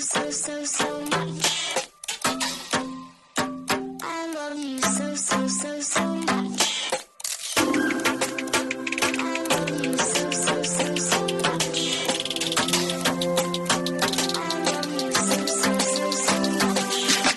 so much. I love you so much. I love you so much. I love you so much.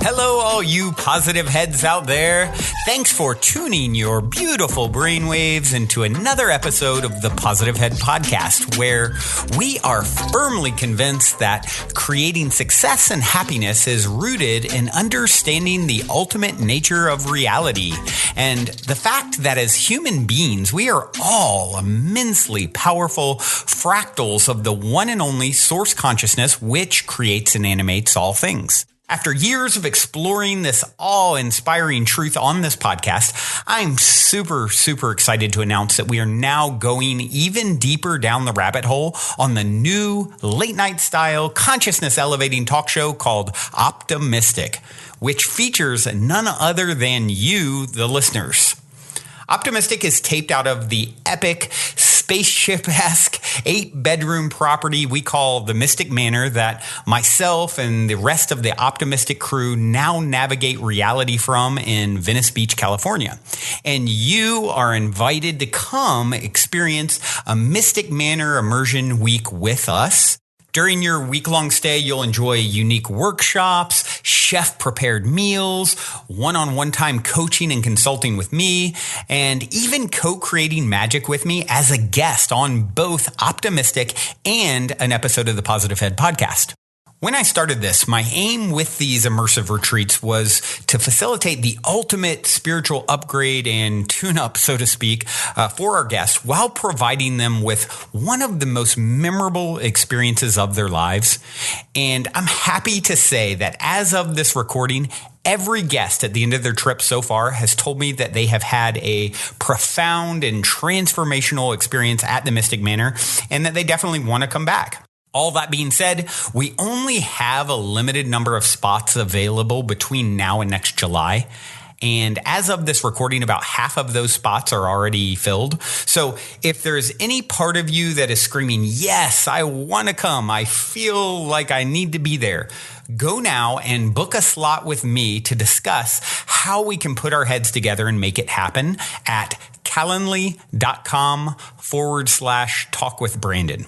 Hello, all you positive heads out there. Thanks for tuning your beautiful brainwaves into another episode of the Positive Head Podcast, where we are firmly convinced that creating success and happiness is rooted in understanding the ultimate nature of reality and the fact that as human beings, we are all immensely powerful fractals of the one and only source consciousness which creates and animates all things. After years of exploring this awe-inspiring truth on this podcast, I'm super excited to announce that we are now going even deeper down the rabbit hole on the new late-night style consciousness-elevating talk show called Optimistic, which features none other than you, the listeners. Optimistic is taped out of the epic spaceship-esque 8-bedroom property we call the Mystic Manor that myself and the rest of the Optimistic crew now navigate reality from in Venice Beach, California. And you are invited to come experience a Mystic Manor immersion week with us. During your week-long stay, you'll enjoy unique workshops, chef-prepared meals, one-on-one time coaching and consulting with me, and even co-creating magic with me as a guest on both Optimistic and an episode of the Positive Head podcast. When I started this, my aim with these immersive retreats was to facilitate the ultimate spiritual upgrade and tune-up, so to speak, for our guests while providing them with one of the most memorable experiences of their lives. And I'm happy to say that as of this recording, every guest at the end of their trip so far has told me that they have had a profound and transformational experience at the Mystic Manor and that they definitely want to come back. All that being said, we only have a limited number of spots available between now and next July. And as of this recording, about half of those spots are already filled. So if there's any part of you that is screaming, yes, I want to come, I feel like I need to be there, go now and book a slot with me to discuss how we can put our heads together and make it happen at calendly.com/talkwithbrandon.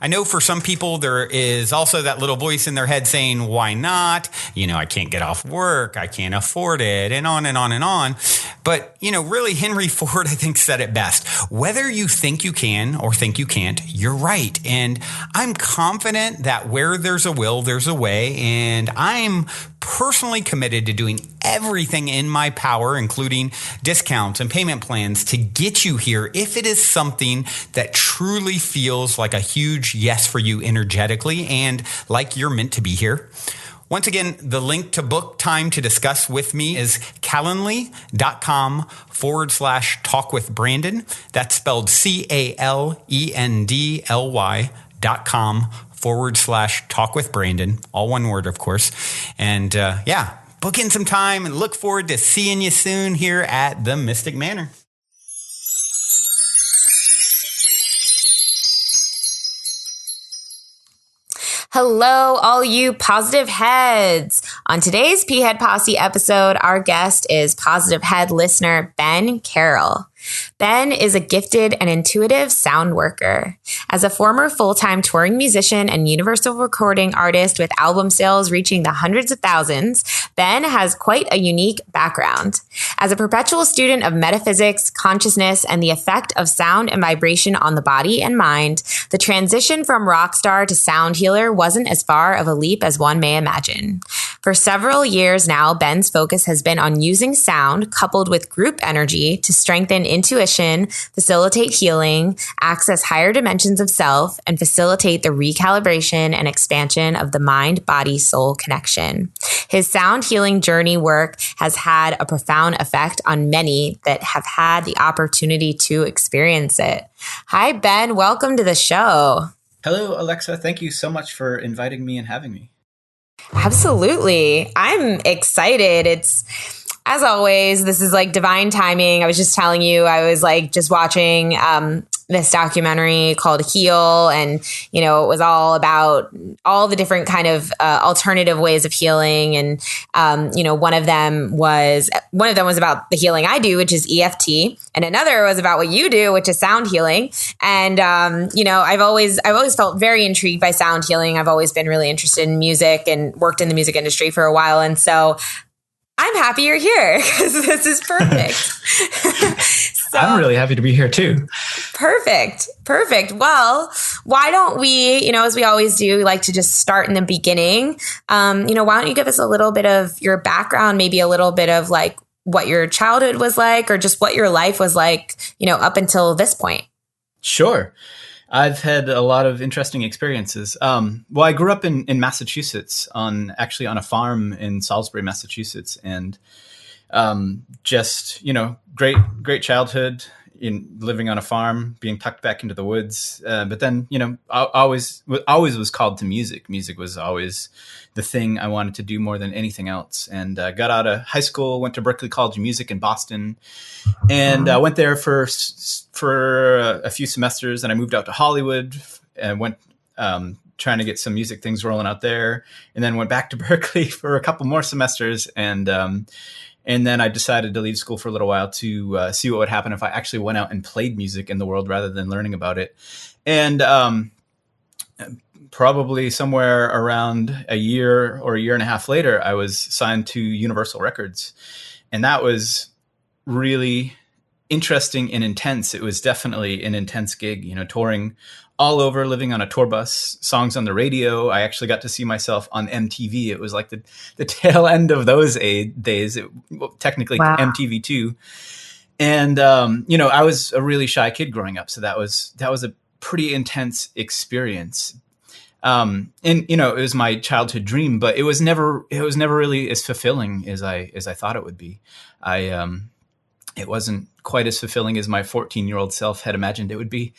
I know for some people, there is also that little voice in their head saying, why not? I can't get off work. I can't afford it, and on and on and on. But, really, Henry Ford, I think, said it best. Whether you think you can or think you can't, you're right. And I'm confident that where there's a will, there's a way. And I'm personally committed to doing everything in my power, including discounts and payment plans, to get you here if it is something that truly feels like a huge yes for you energetically and like you're meant to be here. Once again, the link to book time to discuss with me is calendly.com/talkwithbrandon. That's spelled calendly.com/talkwithbrandon. All one word, of course. And book in some time and look forward to seeing you soon here at the Mystic Manor. Hello, all you positive heads. On today's P-Head Posse episode, our guest is Positive Head listener Ben Carroll. Ben is a gifted and intuitive sound worker. As a former full-time touring musician and universal recording artist with album sales reaching the hundreds of thousands, Ben has quite a unique background. As a perpetual student of metaphysics, consciousness, and the effect of sound and vibration on the body and mind, the transition from rock star to sound healer wasn't as far of a leap as one may imagine. For several years now, Ben's focus has been on using sound coupled with group energy to strengthen intuition, facilitate healing, access higher dimensions of self, and facilitate the recalibration and expansion of the mind-body-soul connection. His Sound Healing Journeywork has had a profound effect on many that have had the opportunity to experience it. Hi, Ben. Welcome to the show. Hello, Alexa. Thank you so much for inviting me and having me. Absolutely. I'm excited. It's, as always, this is like divine timing. I was just telling you, I was like just watching this documentary called Heal, and it was all about all the different kind of alternative ways of healing, and one of them was about the healing I do, which is EFT, and another was about what you do, which is sound healing. And I've always felt very intrigued by sound healing. I've always been really interested in music and worked in the music industry for a while, and so I'm happy you're here because this is perfect. So, I'm really happy to be here too. Perfect. Well, why don't we, as we always do, we like to just start in the beginning. Why don't you give us a little bit of your background, maybe a little bit of like what your childhood was like, or just what your life was like, up until this point? Sure. I've had a lot of interesting experiences. Well, I grew up in Massachusetts on a farm in Salisbury, Massachusetts, and great childhood in living on a farm, being tucked back into the woods. But then, I always was called to music. Music was always the thing I wanted to do more than anything else. And got out of high school, went to Berklee College of Music in Boston, and went there for a few semesters. And I moved out to Hollywood and went trying to get some music things rolling out there, and then went back to Berklee for a couple more semesters. And then I decided to leave school for a little while to see what would happen if I actually went out and played music in the world rather than learning about it. And probably somewhere around a year or a year and a half later, I was signed to Universal Records. And that was really interesting and intense. It was definitely an intense gig, touring all over, living on a tour bus, songs on the radio. I actually got to see myself on MTV. It was like the tail end of those days, technically wow. MTV2. And, I was a really shy kid growing up. So that was a pretty intense experience. And, it was my childhood dream, but it was never really as fulfilling as I thought it would be. It wasn't quite as fulfilling as my 14-year-old self had imagined it would be.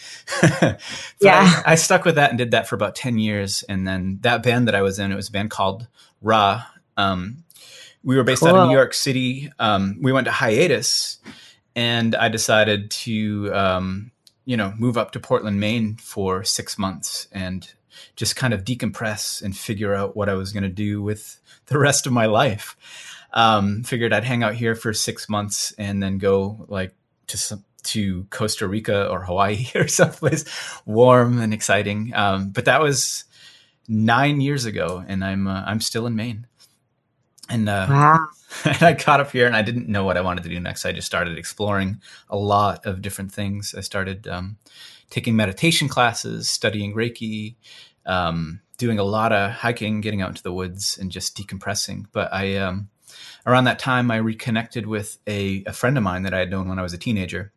Yeah. I stuck with that and did that for about 10 years. And then that band that I was in, it was a band called Ra. We were based out of New York City. We went to hiatus, and I decided to, move up to Portland, Maine for 6 months and just kind of decompress and figure out what I was going to do with the rest of my life. Figured I'd hang out here for 6 months and then go like to Costa Rica or Hawaii or someplace warm and exciting. But that was 9 years ago, and I'm still in Maine. And wow. And I got up here and I didn't know what I wanted to do next. I just started exploring a lot of different things. I started taking meditation classes, studying Reiki, doing a lot of hiking, getting out into the woods and just decompressing. But around that time, I reconnected with a friend of mine that I had known when I was a teenager,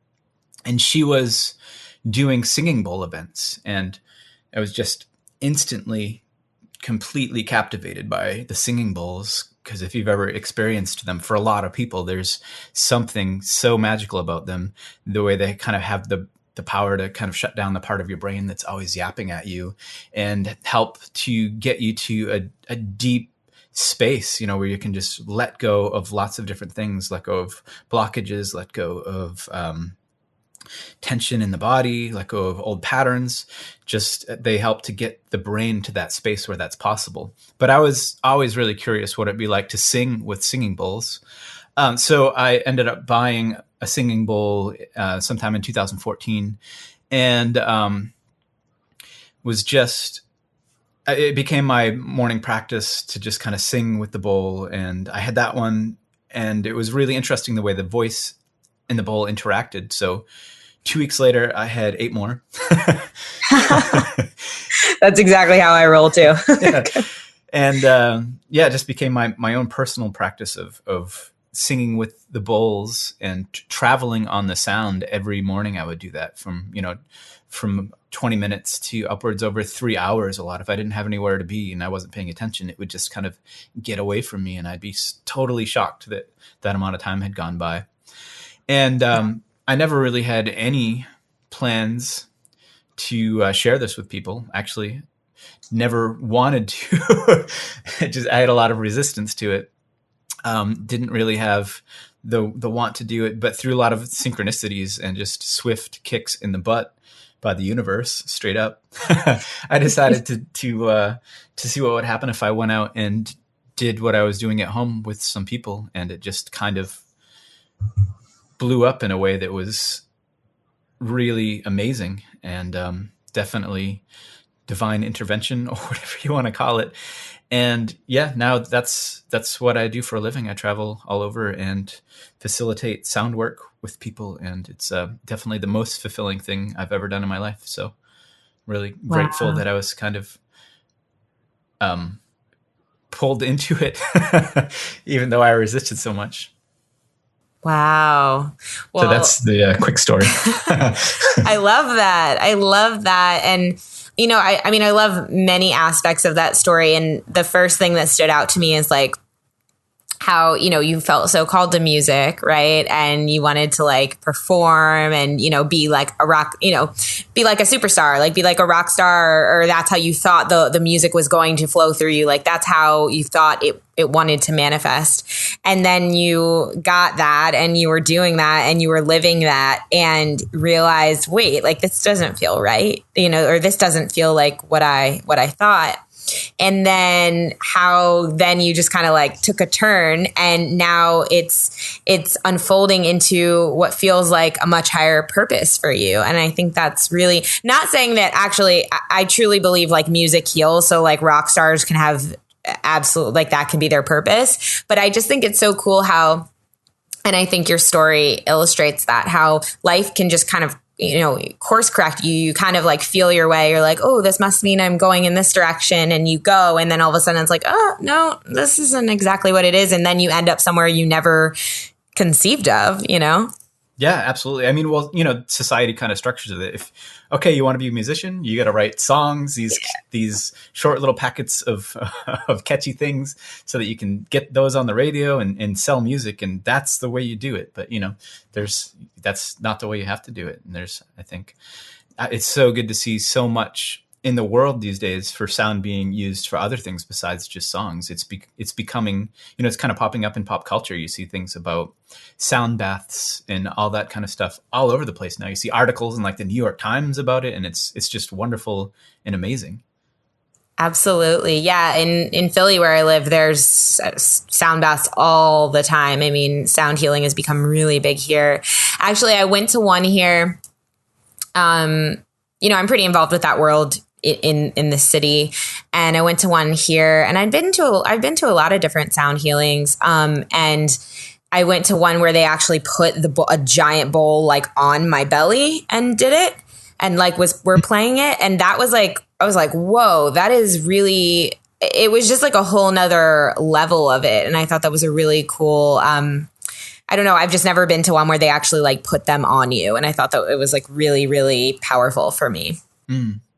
and she was doing singing bowl events. And I was just instantly completely captivated by the singing bowls, because if you've ever experienced them, for a lot of people, there's something so magical about them, the way they kind of have the power to kind of shut down the part of your brain that's always yapping at you and help to get you to a deep space, where you can just let go of lots of different things, let go of blockages, let go of tension in the body, let go of old patterns. Just they help to get the brain to that space where that's possible. But I was always really curious what it'd be like to sing with singing bowls. So I ended up buying a singing bowl sometime in 2014, and it became my morning practice to just kind of sing with the bowl. And I had that one, and it was really interesting the way the voice and the bowl interacted. So 2 weeks later, I had 8 more. That's exactly how I roll too. Yeah. And it just became my own personal practice of singing with the bowls and traveling on the sound. Every morning I would do that from 20 minutes to upwards over 3 hours a lot. If I didn't have anywhere to be and I wasn't paying attention, it would just kind of get away from me, and I'd be totally shocked that amount of time had gone by. And I never really had any plans to share this with people. Actually, never wanted to. I had a lot of resistance to it. Didn't really have the want to do it, but through a lot of synchronicities and just swift kicks in the butt by the universe, straight up, I decided to see what would happen if I went out and did what I was doing at home with some people, and it just kind of blew up in a way that was really amazing, and definitely divine intervention, or whatever you want to call it. And yeah, now that's what I do for a living. I travel all over and facilitate sound work with people, and it's definitely the most fulfilling thing I've ever done in my life. So really grateful that I was kind of pulled into it, even though I resisted so much. Wow. Well, so that's the quick story. I love that. I love that. And, you know, I mean, I love many aspects of that story. And the first thing that stood out to me is like how, you know, you felt so called to music, right? And you wanted to like perform and, you know, be like a rock, you know, be like a superstar, like be like a rock star, or that's how you thought the music was going to flow through you. Like that's how you thought it wanted to manifest. And then you got that and you were doing that and you were living that and realized, wait, like this doesn't feel right, you know, or this doesn't feel like what I thought. And then how then you just kind of like took a turn, and now it's unfolding into what feels like a much higher purpose for you. And I think that's really, not saying that, actually I truly believe like music heals. So like rock stars can have absolute, like that can be their purpose. But I just think it's so cool how, and I think your story illustrates that, how life can just kind of, you know, course correct you. You kind of like feel your way. You're like, oh, this must mean I'm going in this direction. And you go, and then all of a sudden it's like, oh, no, this isn't exactly what it is. And then you end up somewhere you never conceived of, you know? Yeah, absolutely. I mean, well, you know, society kind of structures it. If, okay, you want to be a musician, you got to write songs, these short little packets of of catchy things so that you can get those on the radio and sell music. And that's the way you do it. But, you know, that's not the way you have to do it. And I think it's so good to see so much in the world these days for sound being used for other things besides just songs. It's becoming, you know, it's kind of popping up in pop culture. You see things about sound baths and all that kind of stuff all over the place now. You see articles in like the New York Times about it, and it's just wonderful and amazing. Absolutely. Yeah. In Philly where I live, there's sound baths all the time. I mean, sound healing has become really big here. Actually, I went to one here. You know, I'm pretty involved with that world in the city, and I went to one here, and I've been to a lot of different sound healings. And I went to one where they actually put a giant bowl like on my belly and did it, and like we're playing it. And that was like, I was like, whoa, that is really, it was just like a whole nother level of it. And I thought that was a really cool, I don't know, I've just never been to one where they actually like put them on you. And I thought that it was like really, really powerful for me.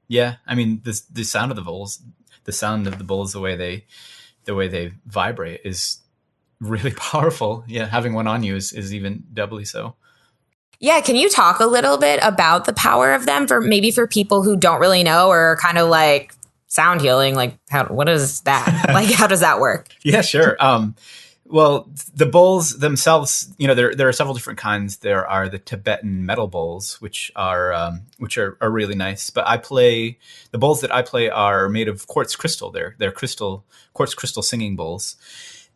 Yeah. I mean, the sound of the bowls, the way they vibrate is really powerful. Yeah. Having one on you is even doubly so. Yeah. Can you talk a little bit about the power of them for people who don't really know, or are kind of like sound healing? Like what is that? Like, how does that work? Yeah, sure. Well, the bowls themselves, you know, there are several different kinds. There are the Tibetan metal bowls, which are really nice. But the bowls that I play are made of quartz crystal. They're quartz crystal singing bowls.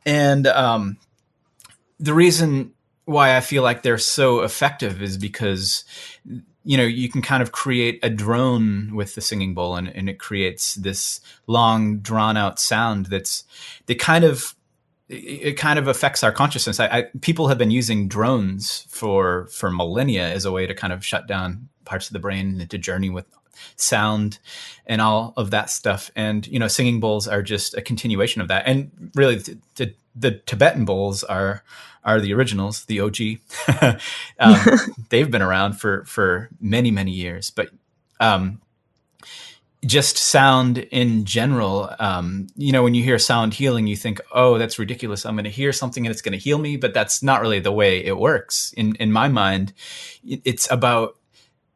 And the reason why I feel like they're so effective is because, you know, you can kind of create a drone with the singing bowl, and it creates this long, drawn out sound it kind of affects our consciousness. People have been using drones for millennia as a way to kind of shut down parts of the brain and to journey with sound and all of that stuff. And, you know, singing bowls are just a continuation of that. And really the Tibetan bowls are the originals, the OG. They've been around for many, many years, but, just sound in general, you know, when you hear sound healing, you think, oh, that's ridiculous. I'm going to hear something and it's going to heal me. But that's not really the way it works. In my mind, it's about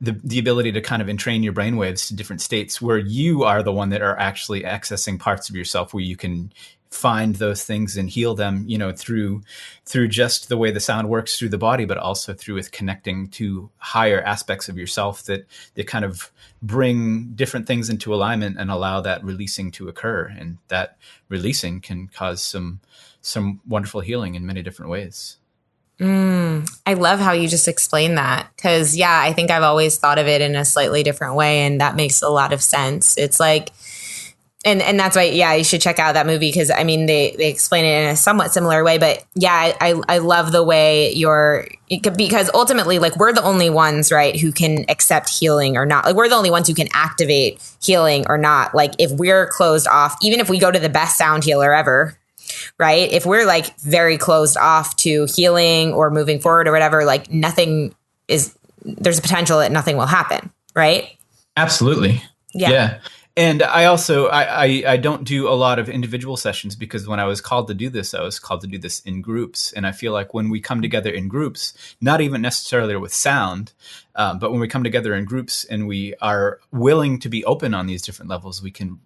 the ability to kind of entrain your brainwaves to different states where you are the one that are actually accessing parts of yourself where you can find those things and heal them, through just the way the sound works through the body, but also through with connecting to higher aspects of yourself that kind of bring different things into alignment and allow that releasing to occur. And that releasing can cause some wonderful healing in many different ways. I love how you just explained that, because I think I've always thought of it in a slightly different way, and that makes a lot of sense. It's like, and that's why, you should check out that movie, because I mean, they explain it in a somewhat similar way, but I love the way because ultimately, like, we're the only ones, right, who can accept healing or not. Like, we're the only ones who can activate healing or not. Like, if we're closed off, even if we go to the best sound healer ever, right? If we're like very closed off to healing or moving forward or whatever, like there's a potential that nothing will happen, right? Absolutely. Yeah. And I also, I don't do a lot of individual sessions, because when I was called to do this, I was called to do this in groups. And I feel like when we come together in groups, not even necessarily with sound, but when we come together in groups and we are willing to be open on these different levels, we can,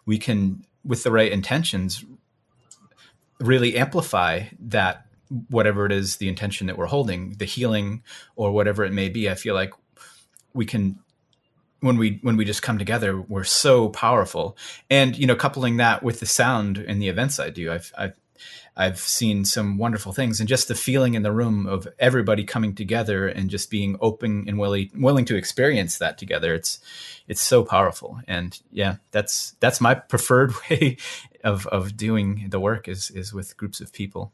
with the right intentions, really amplify that, whatever it is, the intention that we're holding, the healing or whatever it may be. I feel like we can, when we just come together, we're so powerful. And, coupling that with the sound and the events I do, I've seen some wonderful things, and just the feeling in the room of everybody coming together and just being open and willing to experience that together. It's so powerful. And that's my preferred way of doing the work is with groups of people.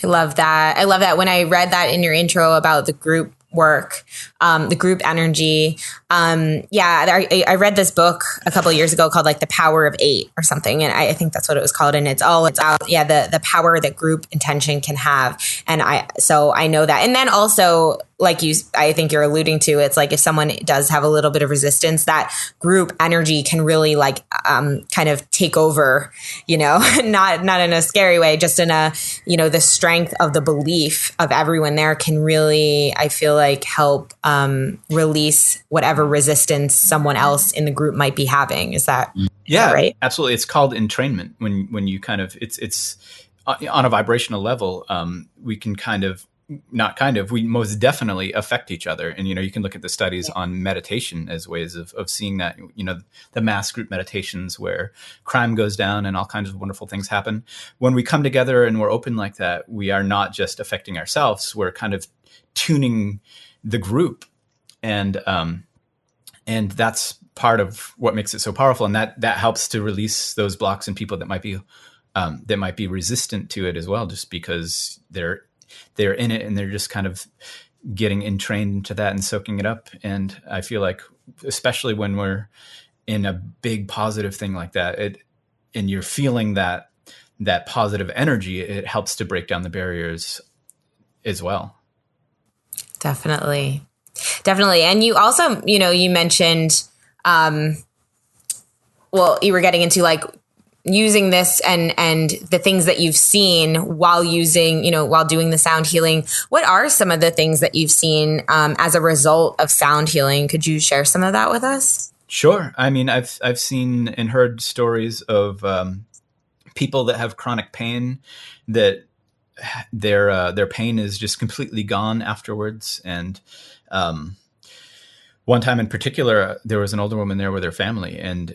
I love that. I love that. When I read that in your intro about the group work, the group energy. I read this book a couple of years ago called like The Power of Eight or something. And I think that's what it was called. And it's about the power that group intention can have. And I know that. And then also, like I think you're alluding to, it's like if someone does have a little bit of resistance, that group energy can really kind of take over, not in a scary way, just in a, the strength of the belief of everyone there can really, I feel like, help release whatever resistance someone else in the group might be having. Is that right? Absolutely. It's called entrainment. When you kind of, it's on a vibrational level, we can we most definitely affect each other. And, you can look at the studies on meditation as ways of seeing that, the mass group meditations where crime goes down and all kinds of wonderful things happen. When we come together and we're open like that, we are not just affecting ourselves, we're kind of tuning the group. And that's part of what makes it so powerful. And that helps to release those blocks in people that might be resistant to it as well, just because they're in it and they're just kind of getting entrained into that and soaking it up. And I feel like, especially when we're in a big positive thing like that, and you're feeling that positive energy, it helps to break down the barriers as well. Definitely. And you also, you mentioned, you were getting into like using this and the things that you've seen while doing the sound healing. What are some of the things that you've seen as a result of sound healing? Could you share some of that with us? Sure. I mean, I've seen and heard stories of people that have chronic pain, that their pain is just completely gone afterwards. And one time in particular, there was an older woman there with her family, and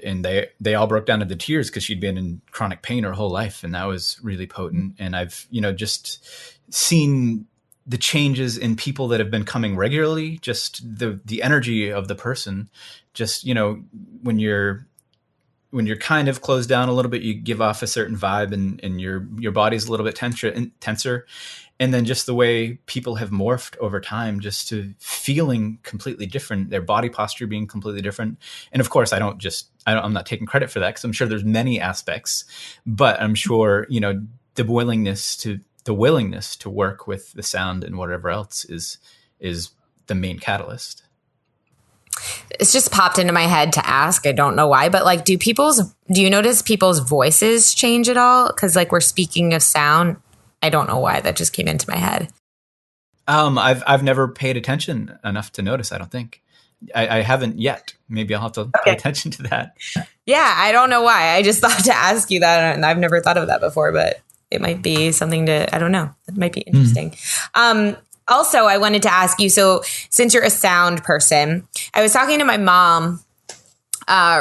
they all broke down into tears because she'd been in chronic pain her whole life. And that was really potent. And I've, just seen the changes in people that have been coming regularly, just the energy of the person, just, when you're kind of closed down a little bit, you give off a certain vibe, and your body's a little bit tenser. And then just the way people have morphed over time, just to feeling completely different, their body posture being completely different. And of course, I'm not taking credit for that, because I'm sure there's many aspects, but I'm sure, the willingness to work with the sound and whatever else is the main catalyst. It's just popped into my head to ask. I don't know why, but like, do you notice people's voices change at all? Because like, we're speaking of sound. I don't know why that just came into my head. I've never paid attention enough to notice, I don't think. I haven't yet. Maybe I'll have to pay attention to that. Yeah, I don't know why. I just thought to ask you that, and I've never thought of that before, but it might be something to, I don't know. It might be interesting. Also, I wanted to ask you, so since you're a sound person, I was talking to my mom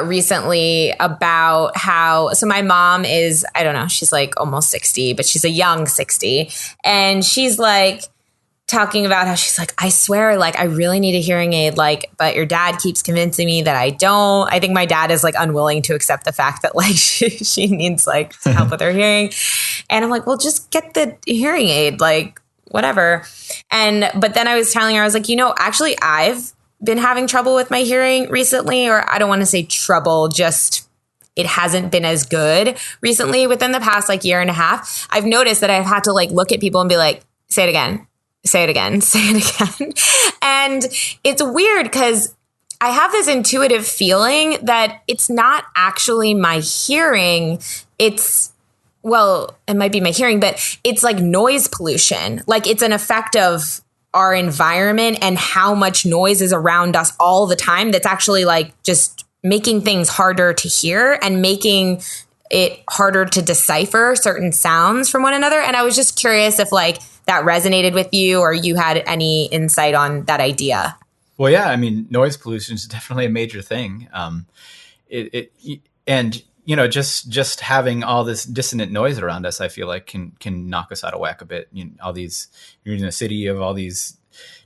recently about how, so my mom is, I don't know, she's like almost 60, but she's a young 60. And she's like talking about how she's like, I swear, like, I really need a hearing aid, like, but your dad keeps convincing me that I don't. I think my dad is like unwilling to accept the fact that like she needs like help with her hearing. And I'm like, well, just get the hearing aid, like whatever. But then I was telling her, I was like, actually I've been having trouble with my hearing recently, or I don't want to say trouble, just it hasn't been as good recently within the past like year and a half. I've noticed that I've had to like look at people and be like, say it again, say it again, say it again. And it's weird because I have this intuitive feeling that it's not actually my hearing. It might be my hearing, but it's like noise pollution. Like it's an effect of our environment and how much noise is around us all the time. That's actually like just making things harder to hear and making it harder to decipher certain sounds from one another. And I was just curious if like that resonated with you or you had any insight on that idea. Well, yeah, I mean, noise pollution is definitely a major thing. Just having all this dissonant noise around us, I feel like can knock us out of whack a bit. You're in a city of all these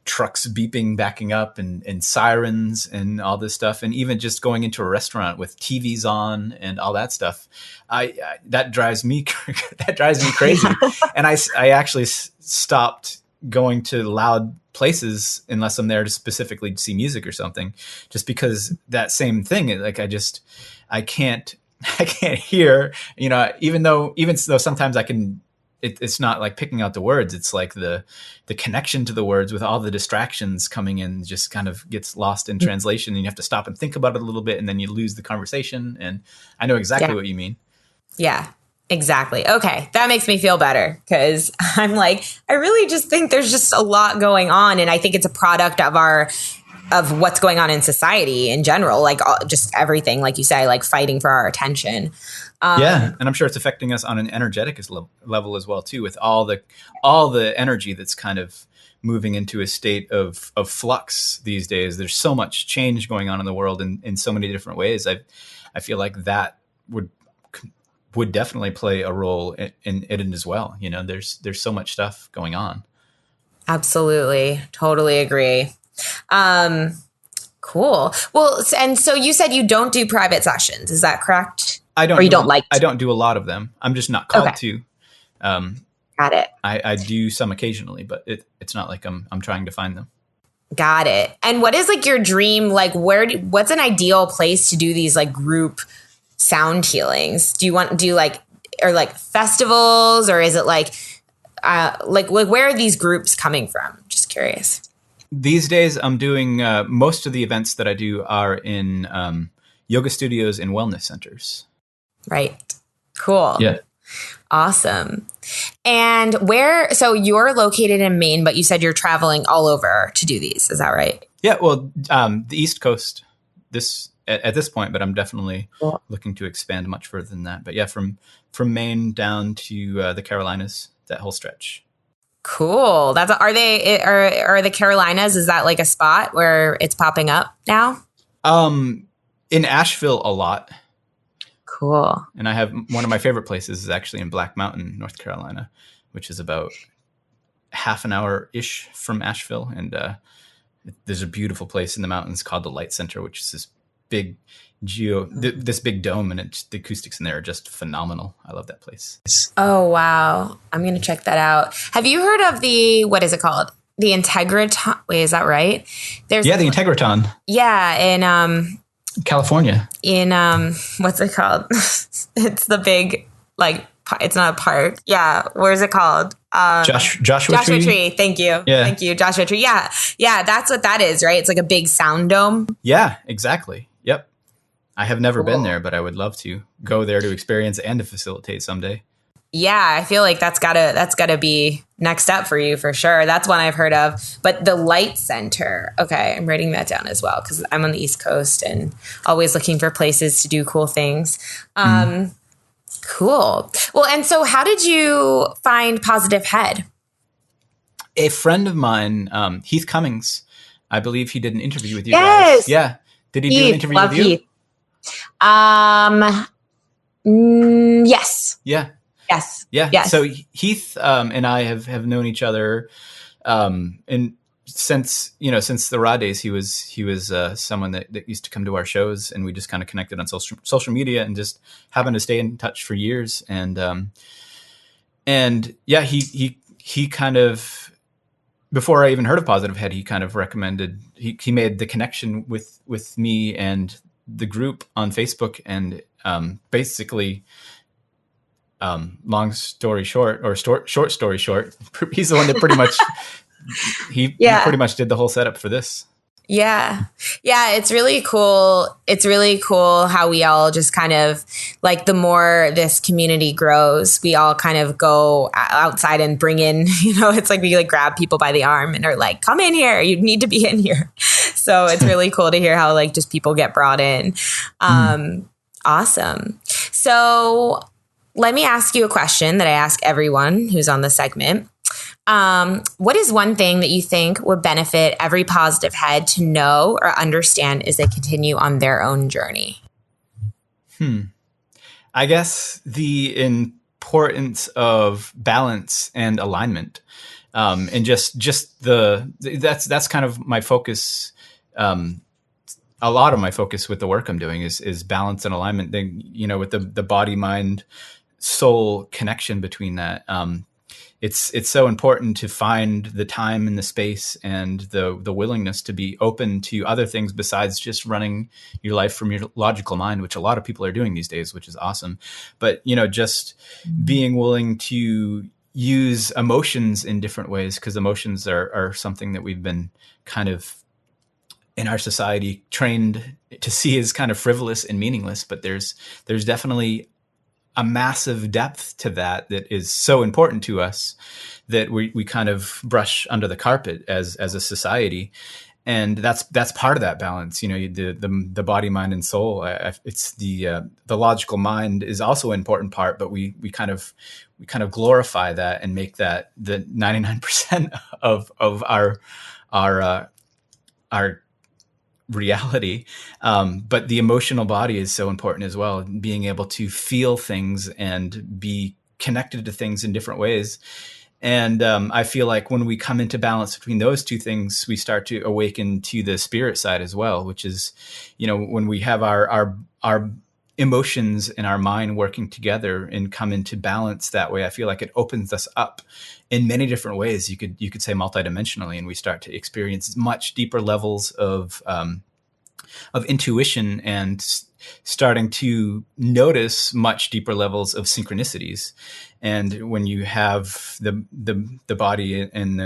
trucks beeping, backing up, and sirens and all this stuff, and even just going into a restaurant with TVs on and all that stuff. That drives me crazy. And I actually stopped going to loud places unless I'm there to specifically see music or something, just because that same thing, like I can't hear, even though sometimes I can, it's not like picking out the words. It's like the connection to the words with all the distractions coming in just kind of gets lost in translation, and you have to stop and think about it a little bit, and then you lose the conversation. And I know exactly what you mean. Yeah. Exactly. Okay. That makes me feel better because I'm like, I really just think there's just a lot going on. And I think it's a product of what's going on in society in general, like just everything, like you say, like fighting for our attention. And I'm sure it's affecting us on an energetic level as well, too, with all the energy that's kind of moving into a state of flux these days. There's so much change going on in the world in so many different ways. I feel like that would definitely play a role in it as well. There's so much stuff going on. Absolutely. Totally agree. Cool. Well, and so you said you don't do private sessions. Is that correct? I don't. Or you don't like to? I don't do a lot of them. I'm just not called to. Got it. I do some occasionally, but it's not like I'm trying to find them. Got it. And what is like your dream? Like what's an ideal place to do these like group sound healings? Do you do like festivals, or is it like where are these groups coming from? Just curious. These days I'm doing most of the events that I do are in yoga studios and wellness centers. Right. Cool. Yeah. Awesome. And so you're located in Maine, but you said you're traveling all over to do these. Is that right? Yeah. Well, the East Coast at this point, but I'm definitely looking to expand much further than that. But yeah, from Maine down to the Carolinas, that whole stretch. Cool. Are the Carolinas? Is that like a spot where it's popping up now? In Asheville, a lot. Cool. And I have one of my favorite places is actually in Black Mountain, North Carolina, which is about half an hour ish from Asheville. And there's a beautiful place in the mountains called the Light Center, which is this big this big dome, and the acoustics in there are just phenomenal. I love that place. Oh, wow. I'm going to check that out. Have you heard of what is it called? The Integraton. Wait, is that right? The Integraton. Yeah. In California. In what's it called? It's the big, like, it's not a park. Yeah. Where is it called? Joshua Tree. Thank you. Yeah. Thank you. Joshua Tree. Yeah. Yeah. That's what that is, right? It's like a big sound dome. Yeah, exactly. Yep. I have never been there, but I would love to go there to experience and to facilitate someday. Yeah, I feel like that's gotta be next up for you for sure. That's one I've heard of. But the Light Center, okay, I'm writing that down as well because I'm on the East Coast and always looking for places to do cool things. Cool. Well, and so how did you find Positive Head? A friend of mine, Heath Cummings, I believe he did an interview with you Yes. guys. Yeah. Did he do an interview Love with you? Heath. Yes. Yeah. Yes. Yeah. Yes. So Heath and I have known each other and since the raw days. He was someone that used to come to our shows, and we just kind of connected on social media and just happened to stay in touch for years. And yeah, he kind of, before I even heard of Positive Head, he kind of recommended, he made the connection with me and the group on Facebook, and basically, long story short, or short story short, he's the one that pretty much he pretty much did the whole setup for this. Yeah. Yeah. It's really cool. It's really cool how we all just kind of like, the more this community grows, we all kind of go outside and bring in, it's like we like grab people by the arm and are like, come in here. You need to be in here. So it's really cool to hear how like just people get brought in. Awesome. So let me ask you a question that I ask everyone who's on the segment. What is one thing that you think would benefit every Positive Head to know or understand as they continue on their own journey? I guess the importance of balance and alignment, and just that's kind of my focus. A lot of my focus with the work I'm doing is balance and alignment. Then, with the body, mind, soul connection between that. It's so important to find the time and the space and the willingness to be open to other things besides just running your life from your logical mind, which a lot of people are doing these days, which is awesome. But, just being willing to use emotions in different ways, because emotions are something that we've been kind of in our society trained to see as kind of frivolous and meaningless. But there's definitely a massive depth to that is so important to us that we kind of brush under the carpet as a society. And that's part of that balance. The body, mind, and soul. It's the logical mind is also an important part, but we kind of glorify that and make that the 99% of our reality. But the emotional body is so important as well. Being able to feel things and be connected to things in different ways. And I feel like when we come into balance between those two things, we start to awaken to the spirit side as well, which is, when we have our emotions and our mind working together and come into balance that way, I feel like it opens us up in many different ways. You could say multidimensionally, and we start to experience much deeper levels of intuition and starting to notice much deeper levels of synchronicities. And when you have the body and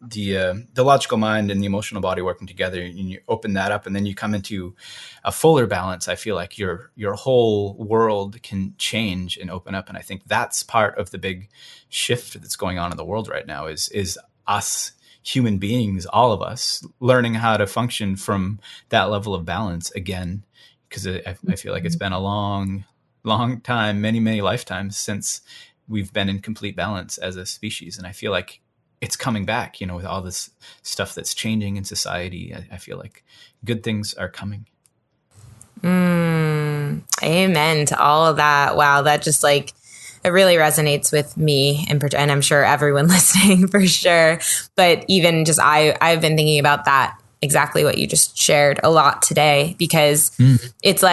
the logical mind and the emotional body working together, and you open that up, and then you come into a fuller balance, I feel like your whole world can change and open up. And I think that's part of the big shift that's going on in the world right now is us human beings, all of us, learning how to function from that level of balance again. Because I feel like it's been a long time, many lifetimes since we've been in complete balance as a species. And I feel like it's coming back, with all this stuff that's changing in society. I feel like good things are coming. Amen to all of that. Wow. That just it really resonates with me and I'm sure everyone listening for sure. But even just, I've been thinking about that, exactly what you just shared a lot today, because it's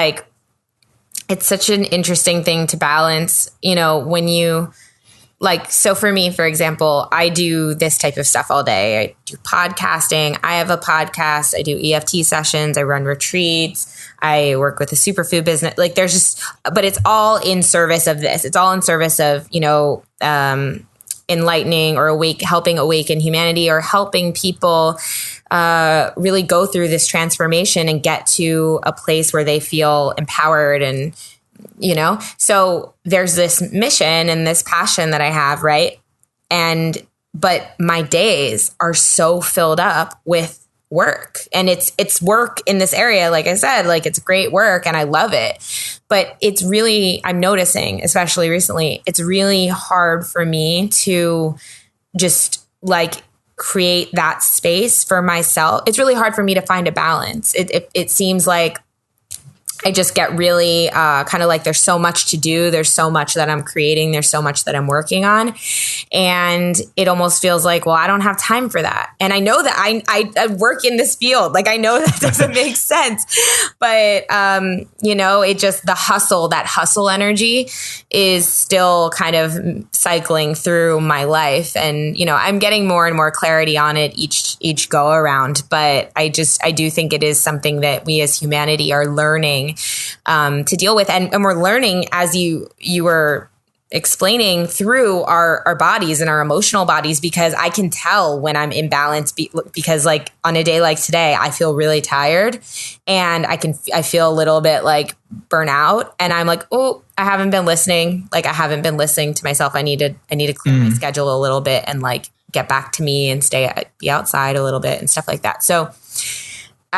it's such an interesting thing to balance, when you so for me, for example, I do this type of stuff all day. I do podcasting. I have a podcast. I do EFT sessions. I run retreats. I work with a superfood business. But it's all in service of this. It's all in service of, enlightening or helping awaken humanity, or helping people really go through this transformation and get to a place where they feel empowered and So there's this mission and this passion that I have, right? But my days are so filled up with work, and it's work in this area. Like I said, like it's great work and I love it, but it's really, I'm noticing, especially recently, it's really hard for me to just like create that space for myself. It's really hard for me to find a balance. It seems like I just get really kind of like there's so much to do. There's so much that I'm creating. There's so much that I'm working on. And it almost feels like, well, I don't have time for that. And I know that I work in this field. Like I know that doesn't make sense. But, it just the hustle energy is still kind of cycling through my life. And, I'm getting more and more clarity on it each go around. But I do think it is something that we as humanity are learning to deal with. And we're learning, as you were explaining, through our bodies and our emotional bodies, because I can tell when I'm imbalanced because like on a day like today, I feel really tired and I feel a little bit like burnout, and I'm like, oh, I haven't been listening. Like I haven't been listening to myself. I need to clear my schedule a little bit and like get back to me and be outside a little bit and stuff like that. So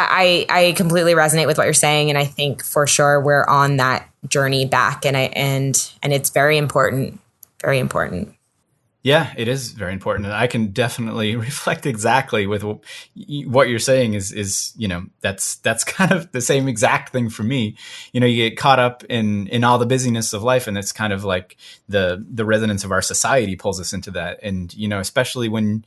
I completely resonate with what you're saying. And I think for sure we're on that journey back, and it's very important, very important. Yeah, it is very important. And I can definitely reflect exactly with what you're saying is, that's kind of the same exact thing for me. You get caught up in all the busyness of life, and it's kind of like the resonance of our society pulls us into that. And, especially when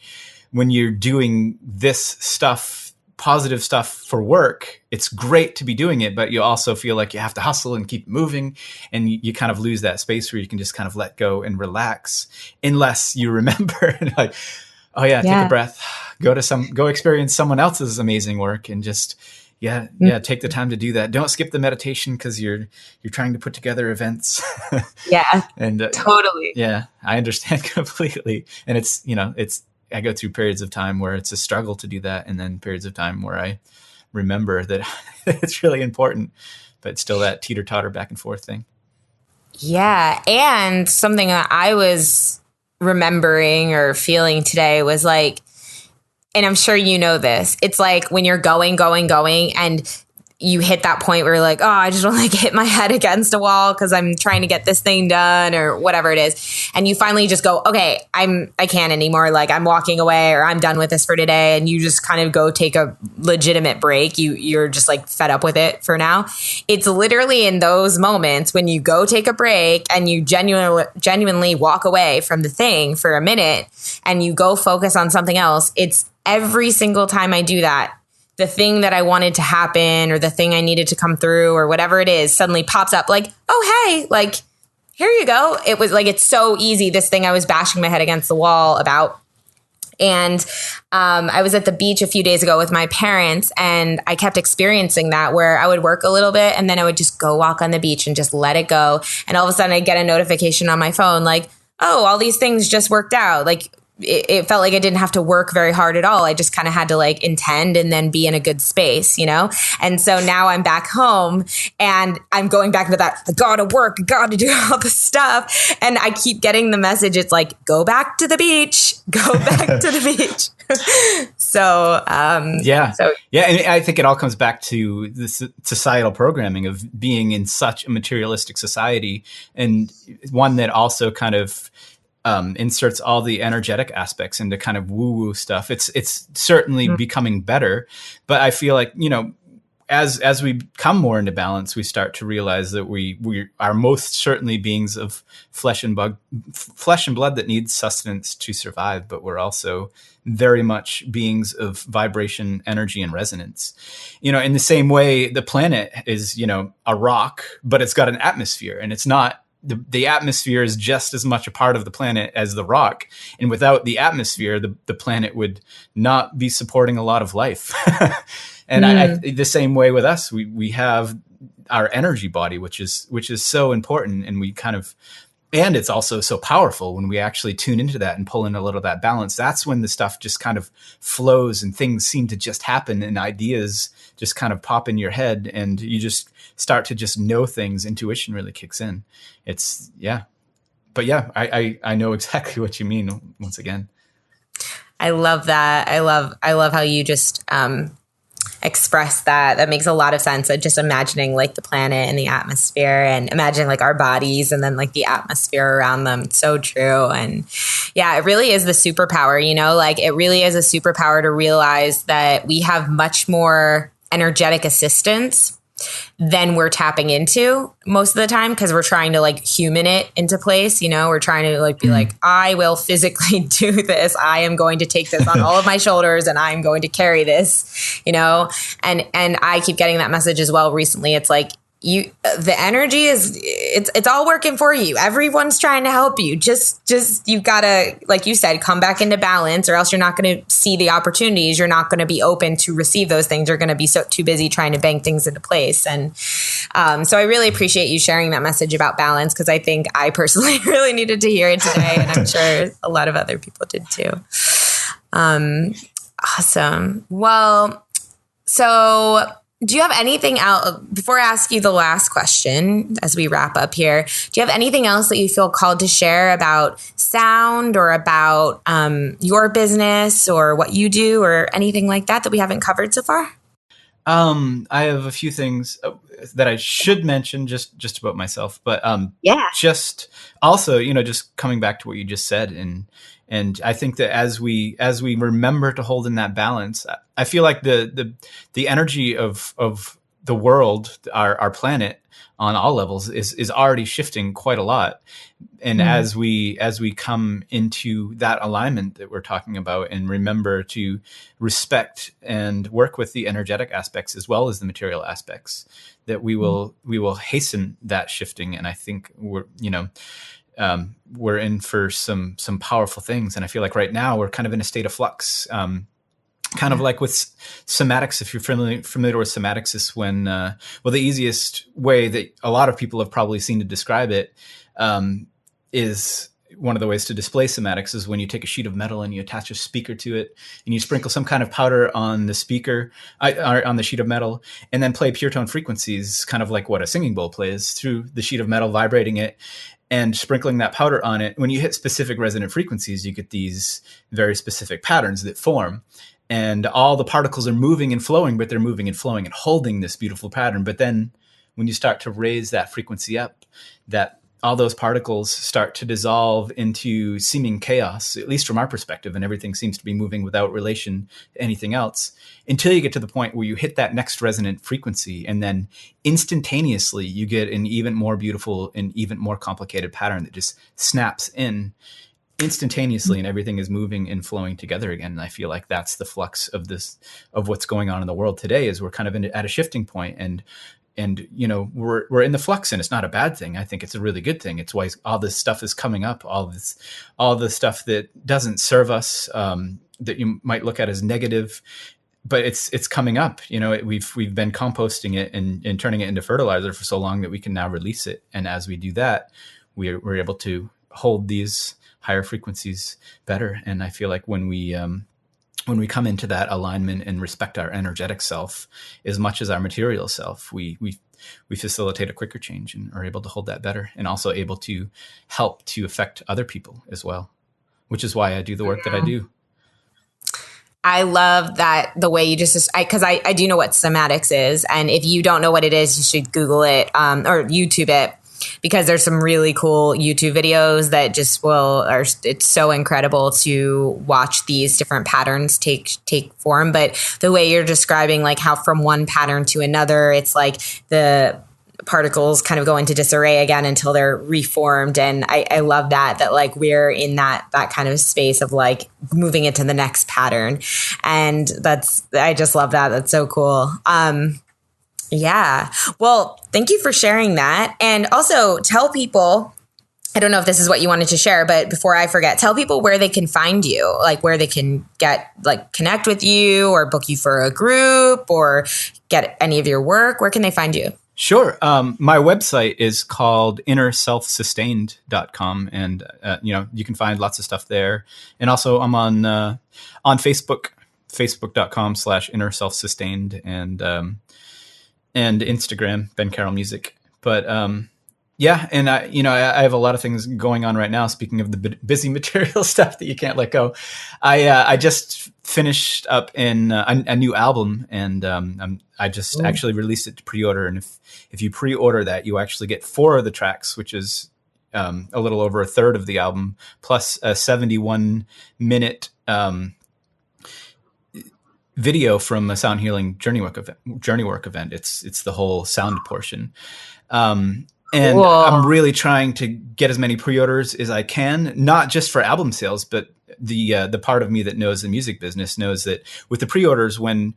you're doing this stuff, positive stuff for work, it's great to be doing it, but you also feel like you have to hustle and keep moving, and you kind of lose that space where you can just kind of let go and relax, unless you remember like, oh yeah, take a breath, go experience someone else's amazing work, and just take the time to do that. Don't skip the meditation because you're trying to put together events. Yeah, and totally. Yeah, I understand completely. And it's I go through periods of time where it's a struggle to do that, and then periods of time where I remember that it's really important, but still that teeter-totter back and forth thing. Yeah. And something that I was remembering or feeling today was like, and I'm sure you know this, it's like when you're going, and you hit that point where you're like, oh, I just want to like hit my head against a wall because I'm trying to get this thing done or whatever it is. And you finally just go, okay, I can't anymore. Like I'm walking away, or I'm done with this for today. And you just kind of go take a legitimate break. You're just like fed up with it for now. It's literally in those moments when you go take a break and you genuinely walk away from the thing for a minute and you go focus on something else. It's every single time I do that, the thing that I wanted to happen or the thing I needed to come through or whatever it is suddenly pops up like, oh, hey, like, here you go. It was like, it's so easy. This thing I was bashing my head against the wall about. And I was at the beach a few days ago with my parents, and I kept experiencing that where I would work a little bit and then I would just go walk on the beach and just let it go. And all of a sudden I'd get a notification on my phone like, oh, all these things just worked out. Like, it felt like I didn't have to work very hard at all. I just kind of had to like intend and then be in a good space, And so now I'm back home and I'm going back to that, I gotta work, I gotta do all the stuff. And I keep getting the message. It's like, go back to the beach, go back to the beach. Yeah. And I think it all comes back to this societal programming of being in such a materialistic society, and one that also kind of inserts all the energetic aspects into kind of woo-woo stuff. It's certainly becoming better, but I feel like, as we come more into balance, we start to realize that we are most certainly beings of flesh and blood that needs sustenance to survive, but we're also very much beings of vibration, energy, and resonance. In the same way, the planet is, a rock, but it's got an atmosphere, and it's not. The atmosphere is just as much a part of the planet as the rock. And without the atmosphere, the planet would not be supporting a lot of life. And the same way with us, we have our energy body, which is so important. And and it's also so powerful when we actually tune into that and pull in a little of that balance. That's when the stuff just kind of flows and things seem to just happen and ideas just kind of pop in your head, and you just start to just know things, intuition really kicks in. It's, yeah. But yeah, I know exactly what you mean once again. I love that. I love how you just express that. That makes a lot of sense. Just imagining like the planet and the atmosphere, and imagining like our bodies and then like the atmosphere around them. It's so true. And yeah, it really is the superpower, you know, like it really is a superpower to realize that we have much more energetic assistance than we're tapping into most of the time, because we're trying to like human it into place. You know, we're trying to like be like, I will physically do this. I am going to take this on all of my shoulders and I'm going to carry this, you know? And I keep getting that message as well recently. It's like, the energy is, it's all working for you. Everyone's trying to help you. Just you've got to, like you said, come back into balance, or else you're not going to see the opportunities. You're not going to be open to receive those things. You're going to be too busy trying to bang things into place. And so I really appreciate you sharing that message about balance, because I think I personally really needed to hear it today, and I'm sure a lot of other people did too. Awesome. Well, so do you have anything else, before I ask you the last question as we wrap up here, do you have anything else that you feel called to share about sound, or about your business, or what you do, or anything like that we haven't covered so far? I have a few things that I should mention just about myself, but just also, you know, just coming back to what you just said, and I think that as we remember to hold in that balance, I feel like the energy of the world, our planet, on all levels is already shifting quite a lot. And as we come into that alignment that we're talking about, and remember to respect and work with the energetic aspects as well as the material aspects, that we will hasten that shifting. And I think we're in for some powerful things. And I feel like right now we're kind of in a state of flux. Kind of like with somatics, if you're familiar with somatics, is when, the easiest way that a lot of people have probably seen to describe it is, one of the ways to display somatics is when you take a sheet of metal and you attach a speaker to it, and you sprinkle some kind of powder on the speaker, on the sheet of metal, and then play pure tone frequencies, kind of like what a singing bowl plays, through the sheet of metal, vibrating it and sprinkling that powder on it. When you hit specific resonant frequencies, you get these very specific patterns that form. And all the particles are moving and flowing, but they're moving and flowing and holding this beautiful pattern. But then when you start to raise that frequency up, that all those particles start to dissolve into seeming chaos, at least from our perspective, and everything seems to be moving without relation to anything else, until you get to the point where you hit that next resonant frequency, and then instantaneously you get an even more beautiful and even more complicated pattern that just snaps in instantaneously, and everything is moving and flowing together again. And I feel like that's the flux of what's going on in the world today, is we're kind of at a shifting point, and you know, we're in the flux, and it's not a bad thing. I think it's a really good thing. It's why all this stuff is coming up, all the stuff that doesn't serve us, that you might look at as negative, but it's coming up. You know, we've been composting it and turning it into fertilizer for so long that we can now release it. And as we do that, we're able to hold these higher frequencies better. And I feel like when we come into that alignment and respect our energetic self as much as our material self, we facilitate a quicker change and are able to hold that better, and also able to help to affect other people as well, which is why I do the work that I do. I love that, the way you because I do know what somatics is. And if you don't know what it is, you should Google it or YouTube it, because there's some really cool YouTube videos that just it's so incredible to watch these different patterns take form. But the way you're describing, like how from one pattern to another, it's like the particles kind of go into disarray again until they're reformed. And I love that like we're in that kind of space of like moving into the next pattern. And I just love that. That's so cool. Yeah. Well, thank you for sharing that. And also tell people, I don't know if this is what you wanted to share, but before I forget, tell people where they can find you, like where they can connect with you or book you for a group or get any of your work. Where can they find you? Sure. My website is called innerselfsustained.com. And, you can find lots of stuff there. And also I'm on Facebook, facebook.com/innerselfsustained. And, and Instagram, Ben Carroll Music. But yeah, and I have a lot of things going on right now. Speaking of the busy material stuff that you can't let go, I just finished up in a new album, and I just actually released it to pre-order. And if you pre-order that, you actually get 4 of the tracks, which is a little over a third of the album, plus a 71-minute video from a Sound Healing Journeywork event. It's the whole sound portion. And Whoa. I'm really trying to get as many pre-orders as I can, not just for album sales, but the part of me that knows the music business knows that with the pre-orders, when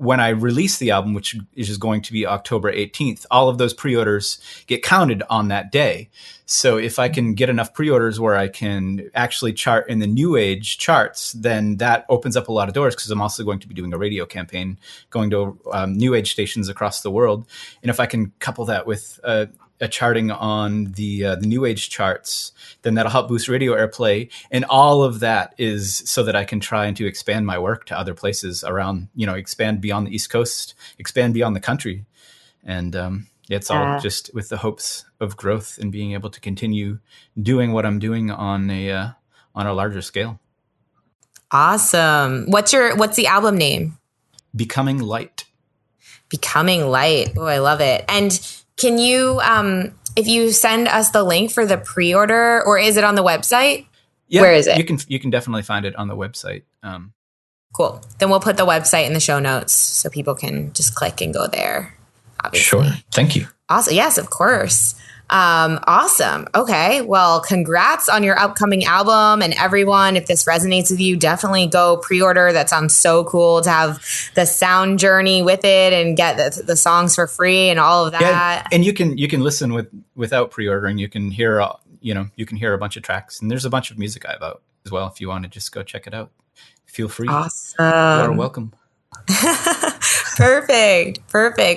I release the album, which is going to be October 18th, all of those pre-orders get counted on that day. So if I can get enough pre-orders where I can actually chart in the New Age charts, then that opens up a lot of doors, because I'm also going to be doing a radio campaign, going to New Age stations across the world. And if I can couple that with a charting on the New Age charts, then that'll help boost radio airplay. And all of that is so that I can try and to expand my work to other places around, expand beyond the East Coast, expand beyond the country. And it's all just with the hopes of growth and being able to continue doing what I'm doing on a larger scale. Awesome. What's the album name? Becoming Light. Becoming Light. Oh, I love it. And can you, if you send us the link for the pre-order, or is it on the website? Yeah, where is it? You can definitely find it on the website. Cool. Then we'll put the website in the show notes so people can just click and go there. Obviously. Sure. Thank you. Awesome. Yes, of course. Awesome. Okay. Well, congrats on your upcoming album, and everyone, if this resonates with you, definitely go pre-order. That sounds so cool to have the sound journey with it and get the songs for free and all of that. Yeah, and you can listen without pre-ordering. You can hear, a bunch of tracks, and there's a bunch of music I have out as well. If you want to just go check it out, feel free. Awesome. You are welcome. Perfect.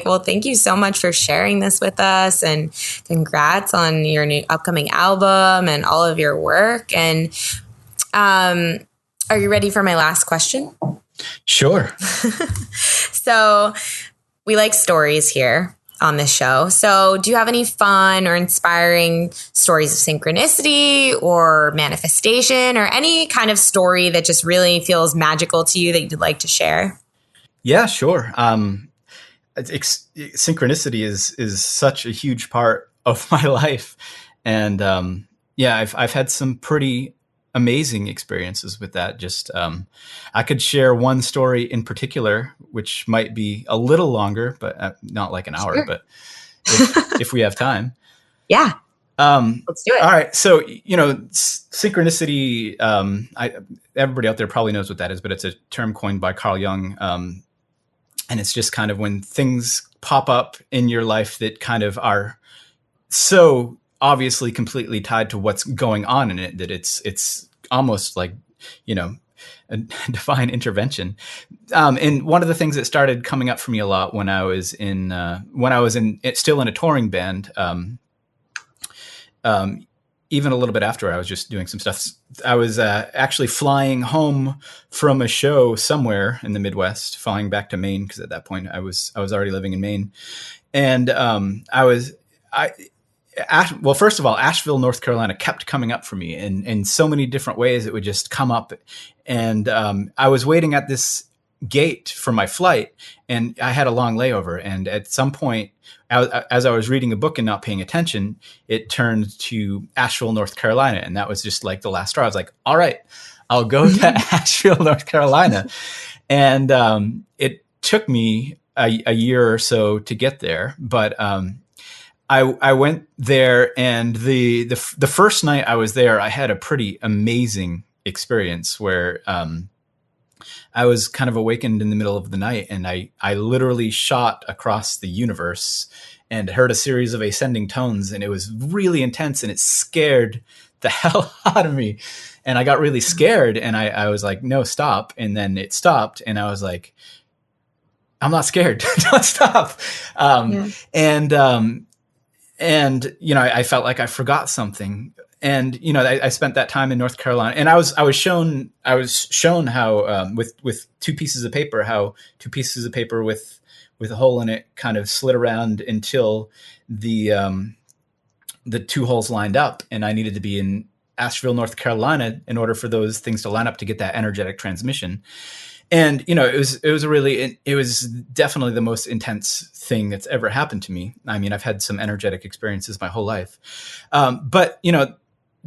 Well, thank you so much for sharing this with us, and congrats on your new upcoming album and all of your work. And are you ready for my last question? Sure. So we like stories here on this show. So do you have any fun or inspiring stories of synchronicity or manifestation, or any kind of story that just really feels magical to you that you'd like to share? Yeah, sure. Synchronicity is such a huge part of my life, and I've had some pretty amazing experiences with that. Just I could share one story in particular, which might be a little longer, but not like an hour. Sure. But if we have time, Yeah. Let's do it. All right. So, synchronicity, everybody out there probably knows what that is, but it's a term coined by Carl Jung. And it's just kind of when things pop up in your life that kind of are so obviously completely tied to what's going on in it that it's almost like, a divine intervention. And one of the things that started coming up for me a lot when I was still in a touring band, even a little bit after I was just doing some stuff, I was actually flying home from a show somewhere in the Midwest, flying back to Maine, because at that point I was already living in Maine. And first of all, Asheville, North Carolina kept coming up for me in so many different ways. It would just come up. And I was waiting at this gate for my flight, and I had a long layover. And at some point, as I was reading a book and not paying attention, it turned to Asheville, North Carolina. And that was just like the last straw. I was like, all right, I'll go to Asheville, North Carolina. And it took me a year or so to get there. But I went there, and the first night I was there, I had a pretty amazing experience where I was kind of awakened in the middle of the night, and I literally shot across the universe and heard a series of ascending tones, and it was really intense, and it scared the hell out of me. And I got really scared, and I was like, no, stop. And then it stopped, and I was like, I'm not scared. Don't stop. And I felt like I forgot something. And I spent that time in North Carolina, and I was shown how with two pieces of paper with with a hole in it kind of slid around until the 2 holes lined up, and I needed to be in Asheville, North Carolina, in order for those things to line up to get that energetic transmission. And, it was definitely the most intense thing that's ever happened to me. I mean, I've had some energetic experiences my whole life. But,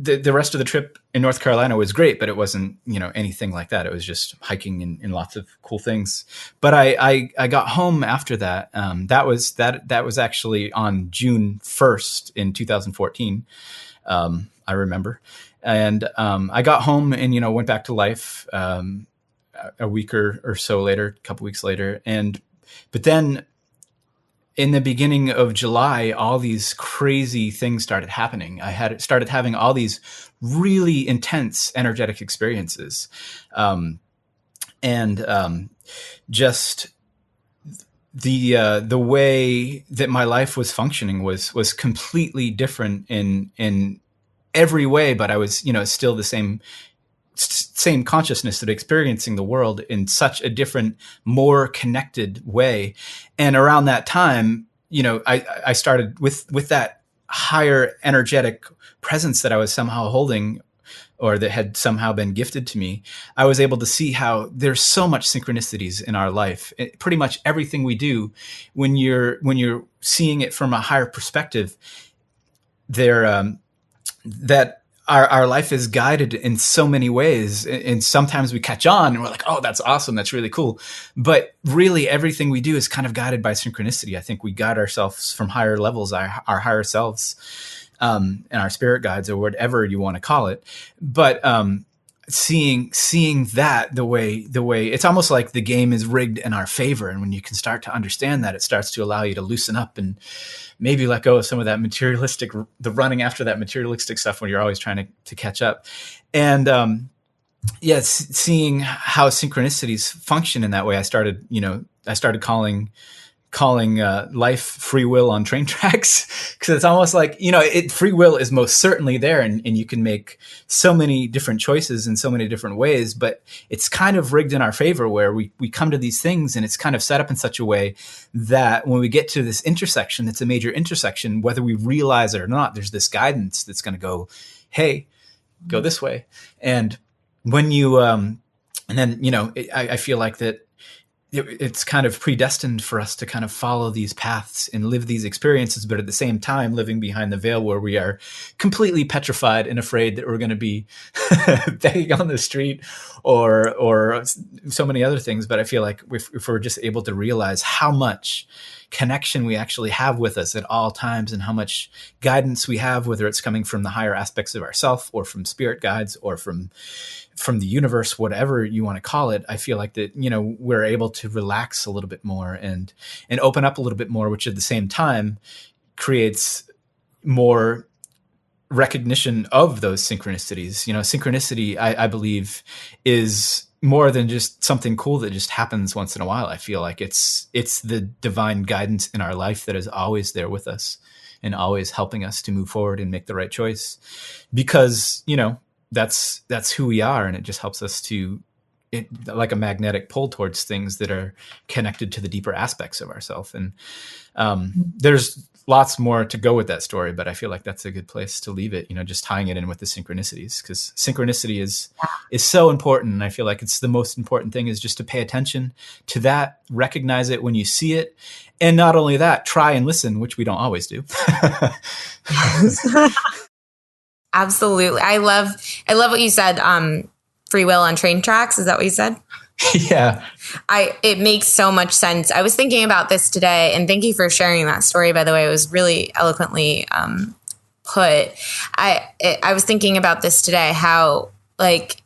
the rest of the trip in North Carolina was great, but it wasn't, anything like that. It was just hiking and lots of cool things. But I got home after that. That was actually on June 1st in 2014. I remember. And I got home and, went back to life a week or so later, a couple weeks later. But then in the beginning of July, all these crazy things started happening. I started having all these really intense energetic experiences. Just the way that my life was functioning was completely different in every way, but I was, still the same consciousness that experiencing the world in such a different, more connected way. And around that time, I started with that higher energetic presence that I was somehow holding, or that had somehow been gifted to me. I was able to see how there's so much synchronicities in our life. Pretty much everything we do, when you're seeing it from a higher perspective, that our life is guided in so many ways. And sometimes we catch on and we're like, oh, that's awesome. That's really cool. But really everything we do is kind of guided by synchronicity. I think we guide ourselves from higher levels, our higher selves, and our spirit guides, or whatever you want to call it. But, seeing that the way it's almost like the game is rigged in our favor. And when you can start to understand that, it starts to allow you to loosen up and maybe let go of some of that the running after that materialistic stuff when you're always trying to catch up. And, seeing how synchronicities function in that way, I started calling life free will on train tracks, because it's almost like, free will is most certainly there, and you can make so many different choices in so many different ways, but it's kind of rigged in our favor, where we come to these things and it's kind of set up in such a way that when we get to this intersection, it's a major intersection, whether we realize it or not, there's this guidance that's going to go, hey, go this way. And when you, I feel like that it's kind of predestined for us to kind of follow these paths and live these experiences, but at the same time living behind the veil where we are completely petrified and afraid that we're going to be begging on the street or so many other things. But I feel like if we're just able to realize how much connection we actually have with us at all times, and how much guidance we have, whether it's coming from the higher aspects of ourself or from spirit guides or from the universe, whatever you want to call it, I feel like that, we're able to relax a little bit more and open up a little bit more, which at the same time creates more recognition of those synchronicities. Synchronicity, I believe, is more than just something cool that just happens once in a while. I feel like it's the divine guidance in our life that is always there with us and always helping us to move forward and make the right choice, because, that's who we are. And it just helps us like a magnetic pull towards things that are connected to the deeper aspects of ourselves. And there's lots more to go with that story, but I feel like that's a good place to leave it, just tying it in with the synchronicities, because synchronicity is so important. And I feel like it's the most important thing, is just to pay attention to that, recognize it when you see it. And not only that, try and listen, which we don't always do. Absolutely. I love what you said. Free will on train tracks. Is that what you said? Yeah. It makes so much sense. I was thinking about this today, and thank you for sharing that story, by the way. It was really eloquently put. I was thinking about this today, how like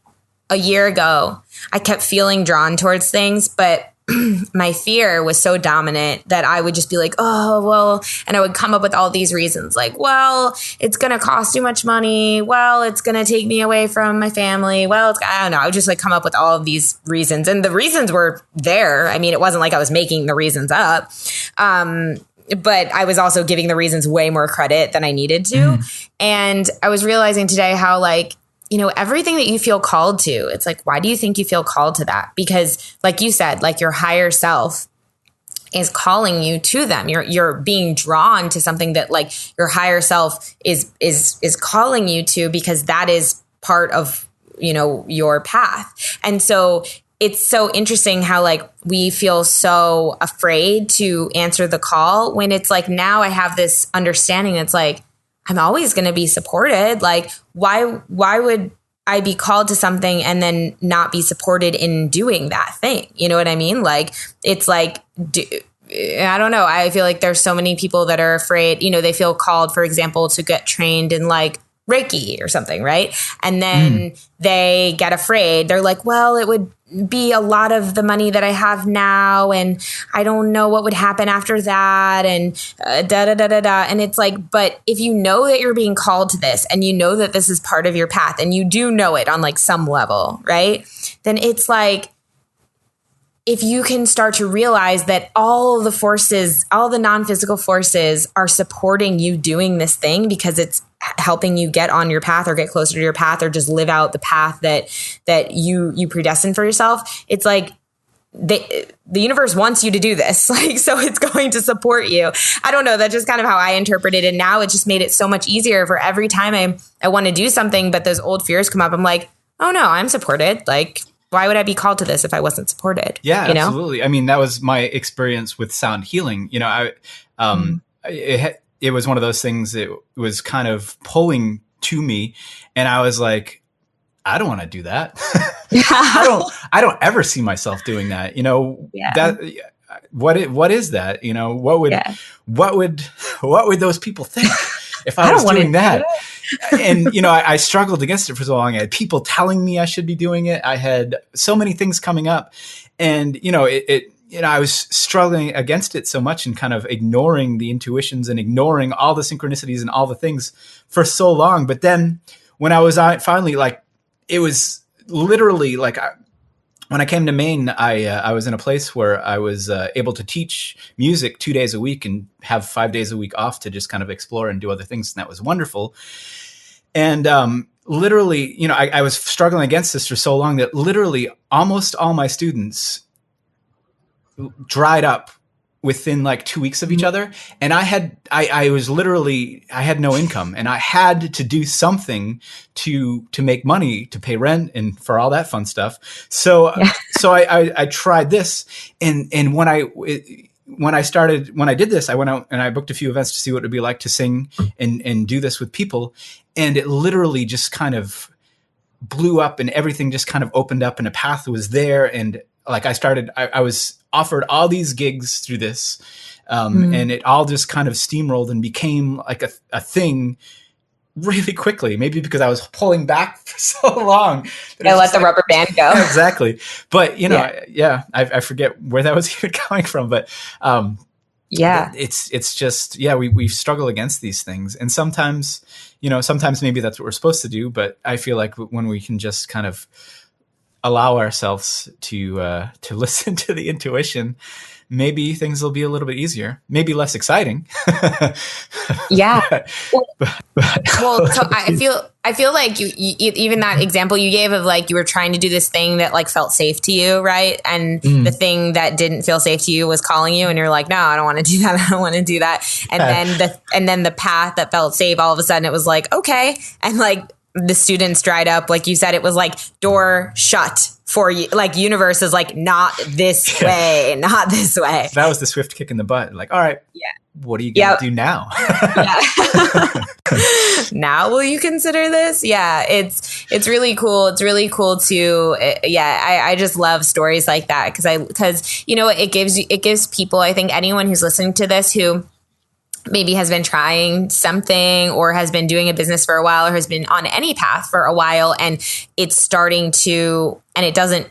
a year ago, I kept feeling drawn towards things, but my fear was so dominant that I would just be like, oh, well, and I would come up with all these reasons like, well, it's going to cost too much money. Well, it's going to take me away from my family. Well, I don't know. I would just like come up with all of these reasons, and the reasons were there. I mean, it wasn't like I was making the reasons up. But I was also giving the reasons way more credit than I needed to. Mm-hmm. And I was realizing today how like, everything that you feel called to, it's like, why do you think you feel called to that? Because like you said, like your higher self is calling you to them. You're being drawn to something that like your higher self is calling you to, because that is part of, you know, your path. And so it's so interesting how like we feel so afraid to answer the call, when it's like, now I have this understanding that's like, I'm always going to be supported. Like, why would I be called to something and then not be supported in doing that thing? You know what I mean? Like, it's like, I don't know. I feel like there's so many people that are afraid, you know, they feel called, for example, to get trained in like Reiki or something, right? And then they get afraid. They're like, well, it would be a lot of the money that I have now, and I don't know what would happen after that, and And it's like, but if you know that you're being called to this, and you know that this is part of your path, and you do know it on like some level, right? Then it's like, if you can start to realize that all the forces, all the non-physical forces are supporting you doing this thing because it's helping you get on your path or get closer to your path or just live out the path that you predestined for yourself. It's like the universe wants you to do this. Like, so it's going to support you. I don't know. That's just kind of how I interpreted it. Now it just made it so much easier for every time I want to do something, but those old fears come up. I'm like, oh no, I'm supported. Like, why would I be called to this if I wasn't supported? Yeah, you know? Absolutely. I mean, that was my experience with sound healing. You know, it was one of those things that was kind of pulling to me, and I was like, I don't want to do that. I don't ever see myself doing that. You know, that what is that? You know, what would those people think if I was doing that? And, you know, I struggled against it for so long. I had people telling me I should be doing it. I had so many things coming up, and, you know, I was struggling against it so much and kind of ignoring the intuitions and ignoring all the synchronicities and all the things for so long. But then when I was finally, like, it was literally like, when I came to Maine, I was in a place where I was able to teach music 2 days a week and have 5 days a week off to just kind of explore and do other things. And that was wonderful. And literally, you know, I was struggling against this for so long that literally almost all my students dried up within like 2 weeks of each other. And I had no income, and I had to do something to make money, to pay rent and for all that fun stuff. So I tried this. And when I did this, I went out and I booked a few events to see what it would be like to sing and do this with people. And it literally just kind of blew up, and everything just kind of opened up, and a path was there. And like I was offered all these gigs through this. And it all just kind of steamrolled and became like a thing really quickly, maybe because I was pulling back for so long. I let the rubber band go. Exactly. But, you know, I forget where that was even coming from, but it's just, we struggle against these things. And sometimes maybe that's what we're supposed to do. But I feel like when we can just kind of allow ourselves to listen to the intuition, maybe things will be a little bit easier, maybe less exciting. Yeah. Well, so I feel like you even that example you gave of like, you were trying to do this thing that like felt safe to you. Right. And the thing that didn't feel safe to you was calling you, and you're like, no, I don't want to do that. I don't want to do that. And then the path that felt safe, all of a sudden it was like, okay. And like, the students dried up. Like you said, it was like door shut for you. Like universe is like, not this way, not this way. That was the swift kick in the butt. Like, all right, what are you going to do now? Now will you consider this? Yeah, it's really cool. It's really cool to, I just love stories like that because you know, it gives people, I think anyone who's listening to this who maybe has been trying something or has been doing a business for a while or has been on any path for a while, and it's starting to, and it doesn't,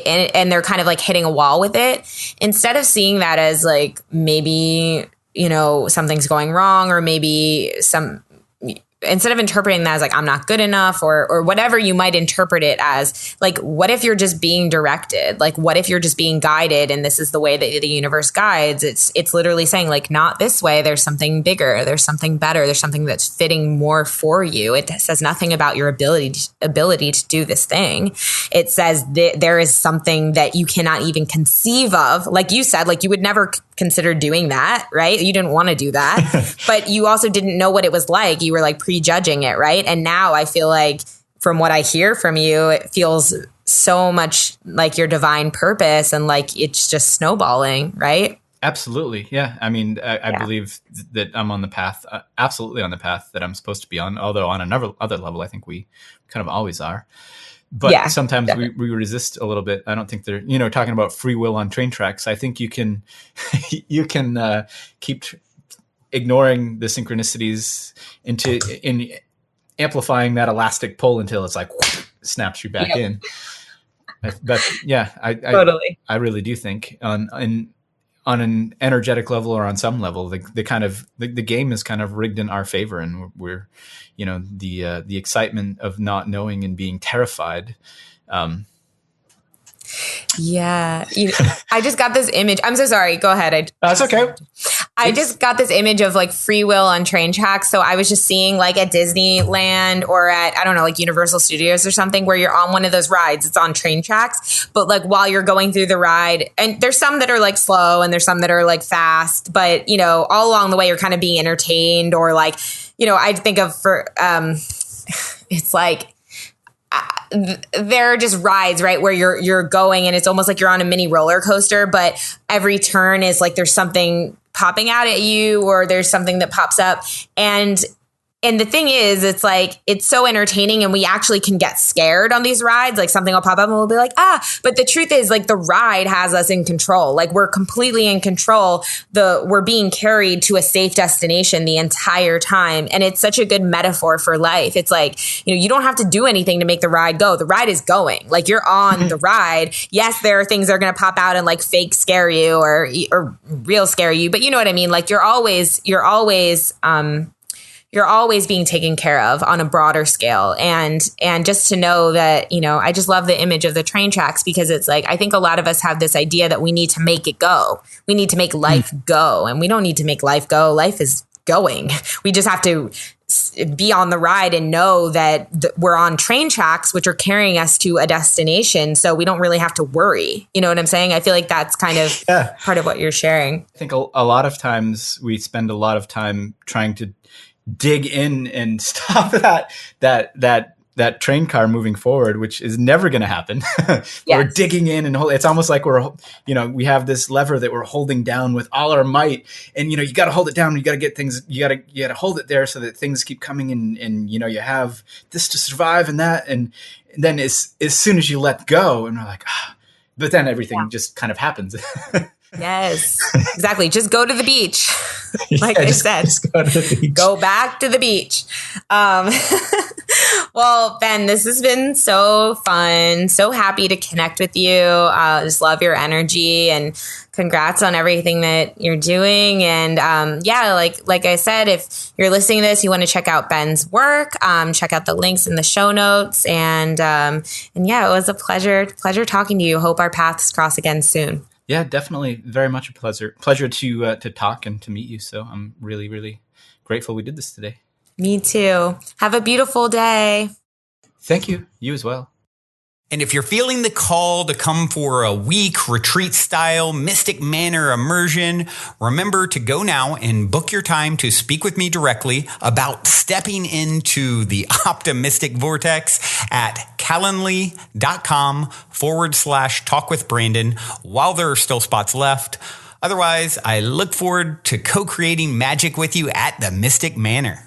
and they're kind of like hitting a wall with it. Instead of seeing that as like, maybe, you know, something's going wrong, or maybe instead of interpreting that as like, I'm not good enough or whatever you might interpret it as, like, what if you're just being directed? Like, what if you're just being guided and this is the way that the universe guides? It's literally saying like, not this way. There's something bigger. There's something better. There's something that's fitting more for you. It says nothing about your ability to do this thing. It says that there is something that you cannot even conceive of. Like you said, like you would never consider doing that, right? You didn't want to do that, but you also didn't know what it was like. You were like prejudging it, right? And now I feel like from what I hear from you, it feels so much like your divine purpose and like it's just snowballing, right? Absolutely. Yeah. I mean, I believe that I'm on the path, absolutely on the path that I'm supposed to be on. Although on another other level, I think we kind of always are. But sometimes we resist a little bit. I don't think they're, talking about free will on train tracks. I think you can, keep ignoring the synchronicities in amplifying that elastic pull until it's like whoosh, snaps you back in. But yeah, Totally. I really do think on an energetic level or on some level, the game is kind of rigged in our favor, and we're, the excitement of not knowing and being terrified. Yeah. I just got this image. I'm so sorry. Go ahead. That's okay. I just got this image of like free will on train tracks. So I was just seeing like at Disneyland or at, I don't know, like Universal Studios or something where you're on one of those rides. It's on train tracks. But like while you're going through the ride, and there's some that are like slow and there's some that are like fast. But, all along the way, you're kind of being entertained or like, I think of it's like, they're just rides, right? Where you're going and it's almost like you're on a mini roller coaster, but every turn is like there's something popping out at you or there's something that pops up. And the thing is, it's like, it's so entertaining and we actually can get scared on these rides. Like something will pop up and we'll be like, but the truth is like the ride has us in control. Like we're completely in control. We're being carried to a safe destination the entire time. And it's such a good metaphor for life. It's like, you don't have to do anything to make the ride go. The ride is going. Like you're on the ride. Yes, there are things that are going to pop out and like fake scare you or real scare you. But you know what I mean? Like you're always being taken care of on a broader scale. And just to know that, I just love the image of the train tracks because it's like, I think a lot of us have this idea that we need to make it go. We need to make life go. And we don't need to make life go. Life is going. We just have to be on the ride and know that we're on train tracks, which are carrying us to a destination. So we don't really have to worry. You know what I'm saying? I feel like that's kind of part of what you're sharing. I think a lot of times we spend a lot of time trying to dig in and stop that train car moving forward, which is never going to happen. We're digging in and it's almost like we have this lever that we're holding down with all our might, and you got to hold it down. You got to get things. You got to hold it there so that things keep coming in, and you have this to survive and that, and then as soon as you let go, and we're like, but then everything just kind of happens. Yes, exactly. Just go to the beach. Like I said, just go to the beach. Go back to the beach. Well, Ben, this has been so fun. So happy to connect with you. Just love your energy and congrats on everything that you're doing. And like I said, if you're listening to this, you want to check out Ben's work, check out the links in the show notes. And yeah, it was a pleasure talking to you. Hope our paths cross again soon. Yeah, definitely. Very much a pleasure to talk and to meet you. So I'm really, really grateful we did this today. Me too. Have a beautiful day. Thank you. You as well. And if you're feeling the call to come for a week retreat style Mystic Manor immersion, remember to go now and book your time to speak with me directly about stepping into the optimistic vortex at calendly.com/talk with Brandon while there are still spots left. Otherwise, I look forward to co-creating magic with you at the Mystic Manor.